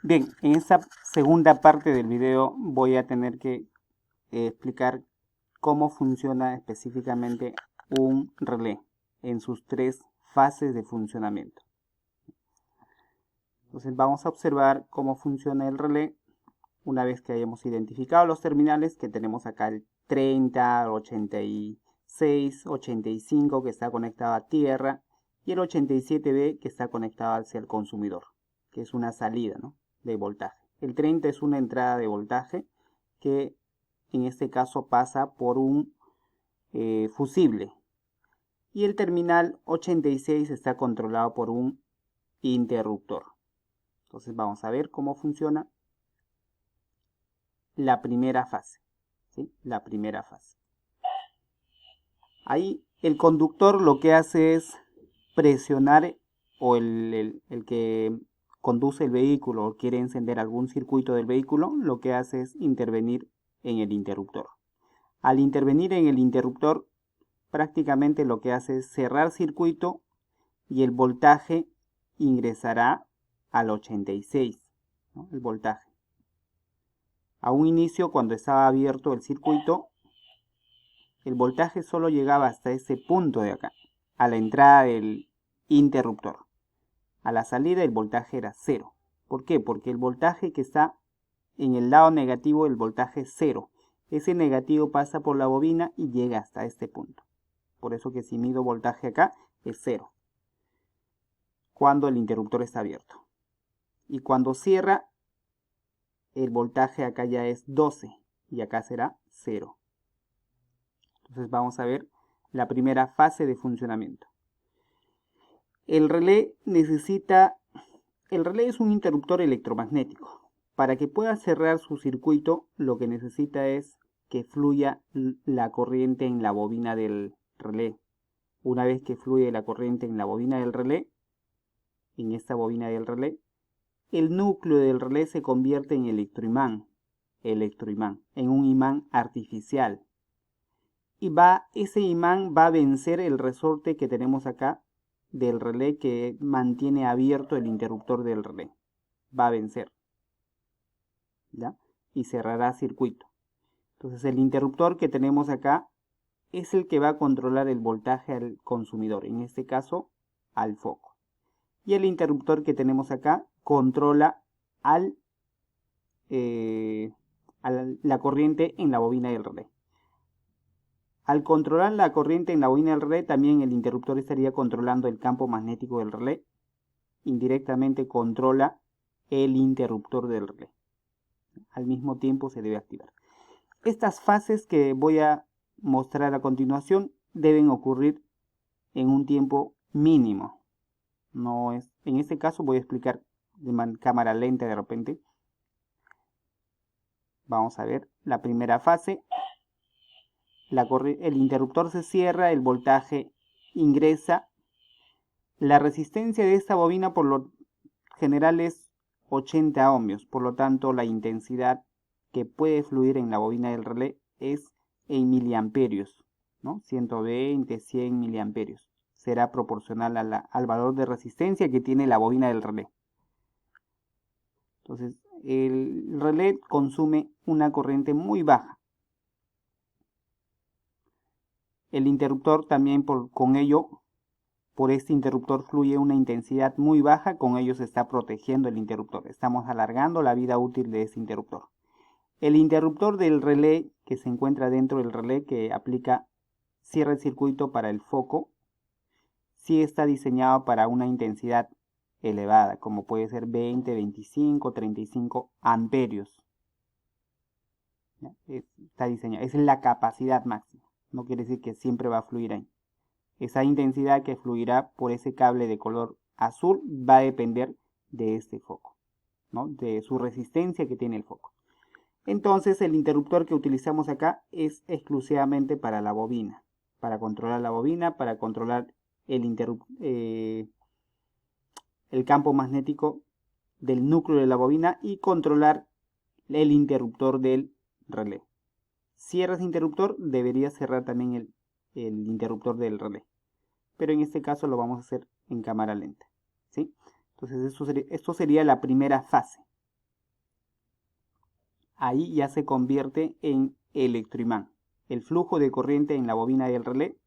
Bien, en esta segunda parte del video voy a tener que explicar cómo funciona específicamente un relé en sus tres fases de funcionamiento. Entonces vamos a observar cómo funciona el relé una vez que hayamos identificado los terminales, que tenemos acá el 30, 86, 85 que está conectado a tierra y el 87B que está conectado hacia el consumidor, que es una salida, ¿no?, de voltaje. El 30 es una entrada de voltaje que en este caso pasa por un fusible. Y el terminal 86 está controlado por un interruptor. Entonces vamos a ver cómo funciona la primera fase. ¿Sí? La primera fase. Ahí el conductor lo que hace es presionar, o el que conduce el vehículo o quiere encender algún circuito del vehículo, lo que hace es intervenir en el interruptor. Al intervenir en el interruptor, prácticamente lo que hace es cerrar circuito y el voltaje ingresará al 86, ¿no?, el voltaje. A un inicio, cuando estaba abierto el circuito, el voltaje solo llegaba hasta ese punto de acá, a la entrada del interruptor. A la salida el voltaje era 0. ¿Por qué? Porque el voltaje que está en el lado negativo, el voltaje es 0. Ese negativo pasa por la bobina y llega hasta este punto. Por eso que si mido voltaje acá es 0, cuando el interruptor está abierto. Y cuando cierra, el voltaje acá ya es 12 y acá será 0. Entonces vamos a ver la primera fase de funcionamiento. El relé es un interruptor electromagnético. Para que pueda cerrar su circuito, lo que necesita es que fluya la corriente en la bobina del relé. Una vez que fluye la corriente en la bobina del relé, en esta bobina del relé, el núcleo del relé se convierte en electroimán, en un imán artificial. Y ese imán va a vencer el resorte que tenemos acá del relé, que mantiene abierto el interruptor del relé. Va a vencer, ¿ya? Y cerrará circuito. Entonces el interruptor que tenemos acá es el que va a controlar el voltaje al consumidor, en este caso al foco. Y el interruptor que tenemos acá controla a la corriente en la bobina del relé. Al controlar la corriente en la bobina del relé, también el interruptor estaría controlando el campo magnético del relé. Indirectamente controla el interruptor del relé. Al mismo tiempo se debe activar. Estas fases que voy a mostrar a continuación deben ocurrir en un tiempo mínimo. En este caso voy a explicar de cámara lenta de repente. Vamos a ver la primera fase. El interruptor se cierra, el voltaje ingresa. La resistencia de esta bobina por lo general es 80 ohmios, por lo tanto la intensidad que puede fluir en la bobina del relé es en miliamperios, ¿no? 120, 100 miliamperios. Será proporcional al valor de resistencia que tiene la bobina del relé. Entonces, el relé consume una corriente muy baja. El interruptor también por este interruptor fluye una intensidad muy baja, con ello se está protegiendo el interruptor. Estamos alargando la vida útil de este interruptor. El interruptor del relé que se encuentra dentro del relé, que cierra el circuito para el foco, sí está diseñado para una intensidad elevada, como puede ser 20, 25, 35 amperios. Está diseñado, esa es la capacidad máxima. No quiere decir que siempre va a fluir ahí. Esa intensidad que fluirá por ese cable de color azul va a depender de este foco, ¿no?, de su resistencia que tiene el foco. Entonces el interruptor que utilizamos acá es exclusivamente para la bobina, para controlar la bobina, para controlar el campo magnético del núcleo de la bobina y controlar el interruptor del relé. Cierra ese interruptor, debería cerrar también el interruptor del relé. Pero en este caso lo vamos a hacer en cámara lenta, ¿sí? Entonces esto sería la primera fase. ahí ya se convierte en electroimán. El flujo de corriente en la bobina del relé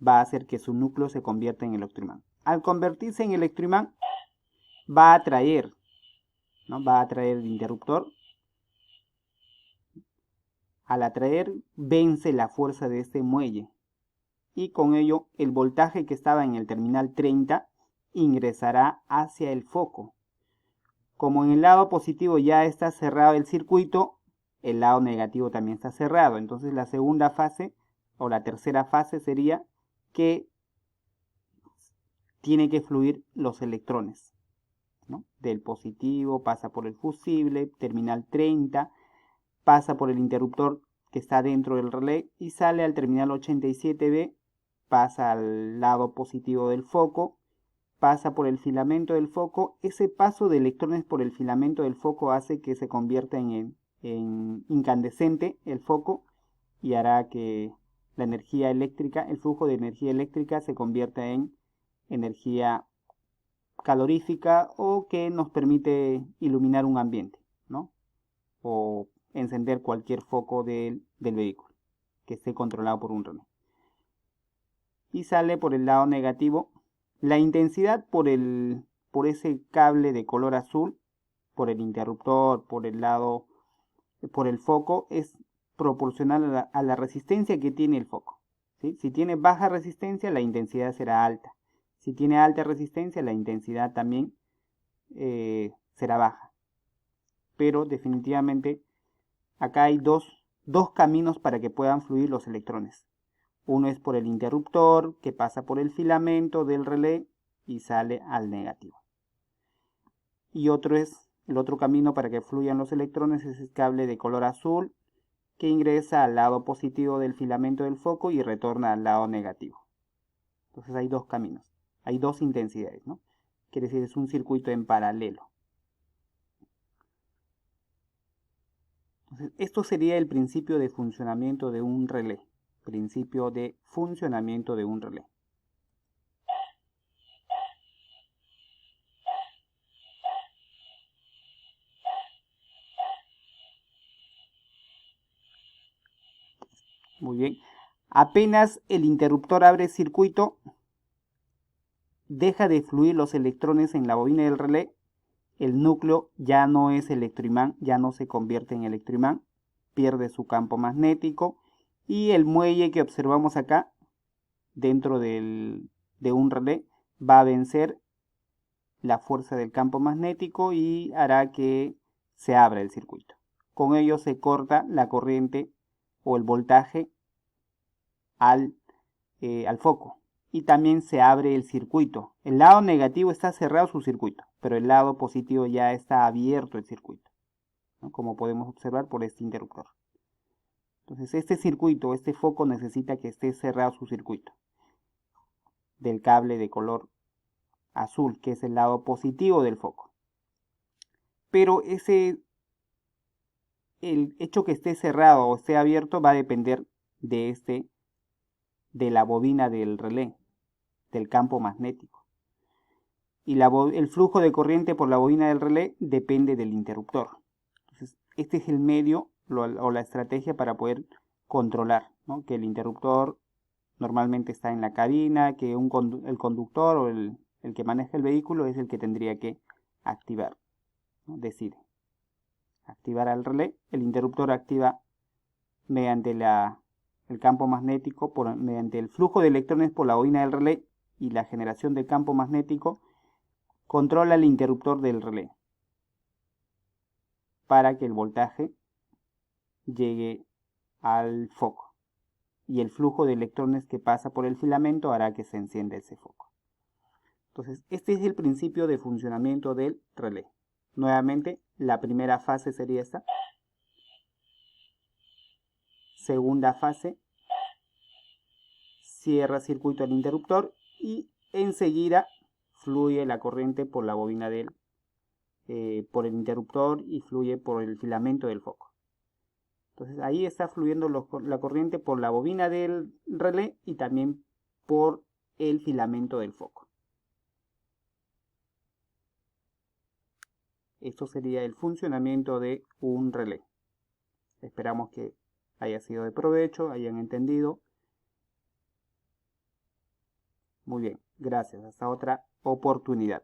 va a hacer que su núcleo se convierta en electroimán. Al convertirse en electroimán, va a atraer, ¿no? Va a atraer el interruptor. Al atraer, vence la fuerza de este muelle y con ello el voltaje que estaba en el terminal 30 ingresará hacia el foco. Como en el lado positivo ya está cerrado el circuito, el lado negativo también está cerrado. Entonces la segunda fase o la tercera fase sería que tiene que fluir los electrones, ¿no? Del positivo pasa por el fusible, terminal 30, pasa por el interruptor que está dentro del relé y sale al terminal 87B, pasa al lado positivo del foco, pasa por el filamento del foco. Ese paso de electrones por el filamento del foco hace que se convierta en incandescente el foco y hará que la energía eléctrica, el flujo de energía eléctrica se convierta en energía calorífica o que nos permite iluminar un ambiente, ¿no? O encender cualquier foco del vehículo que esté controlado por un relé. Y sale por el lado negativo. La intensidad por ese cable de color azul, por el interruptor, por el foco, es proporcional a la resistencia que tiene el foco, ¿sí? Si tiene baja resistencia, la intensidad será alta. Si tiene alta resistencia, la intensidad también será baja. Pero definitivamente acá hay dos caminos para que puedan fluir los electrones. Uno es por el interruptor que pasa por el filamento del relé y sale al negativo. Y el otro camino para que fluyan los electrones es el cable de color azul que ingresa al lado positivo del filamento del foco y retorna al lado negativo. Entonces hay dos caminos, hay dos intensidades, ¿no? Quiere decir, es un circuito en paralelo. Entonces, esto sería el principio de funcionamiento de un relé. Principio de funcionamiento de un relé. Muy bien. Apenas el interruptor abre circuito, deja de fluir los electrones en la bobina del relé. El núcleo ya no es electroimán, ya no se convierte en electroimán, pierde su campo magnético y el muelle que observamos acá dentro de un relé va a vencer la fuerza del campo magnético y hará que se abra el circuito. Con ello se corta la corriente o el voltaje al foco y también se abre el circuito. El lado negativo está cerrado su circuito, pero el lado positivo ya está abierto el circuito, ¿no? Como podemos observar por este interruptor. Entonces este circuito, este foco necesita que esté cerrado su circuito del cable de color azul, que es el lado positivo del foco. Pero el hecho que esté cerrado o esté abierto va a depender de la bobina del relé, del campo magnético. Y el flujo de corriente por la bobina del relé depende del interruptor. Entonces, este es el medio o la estrategia para poder controlar, ¿no? Que el interruptor normalmente está en la cabina, que el conductor o el que maneja el vehículo es el que tendría que activar, ¿no? Decide activar al relé. El interruptor activa mediante el campo magnético, mediante el flujo de electrones por la bobina del relé y la generación de campo magnético, controla el interruptor del relé para que el voltaje llegue al foco. Y el flujo de electrones que pasa por el filamento hará que se encienda ese foco. Entonces, este es el principio de funcionamiento del relé. Nuevamente, la primera fase sería esta. Segunda fase, cierra circuito el interruptor y enseguida fluye la corriente por la bobina por el interruptor y fluye por el filamento del foco. Entonces ahí está fluyendo la corriente por la bobina del relé y también por el filamento del foco. Esto sería el funcionamiento de un relé. Esperamos que haya sido de provecho, hayan entendido. Muy bien, gracias. Hasta otra oportunidad.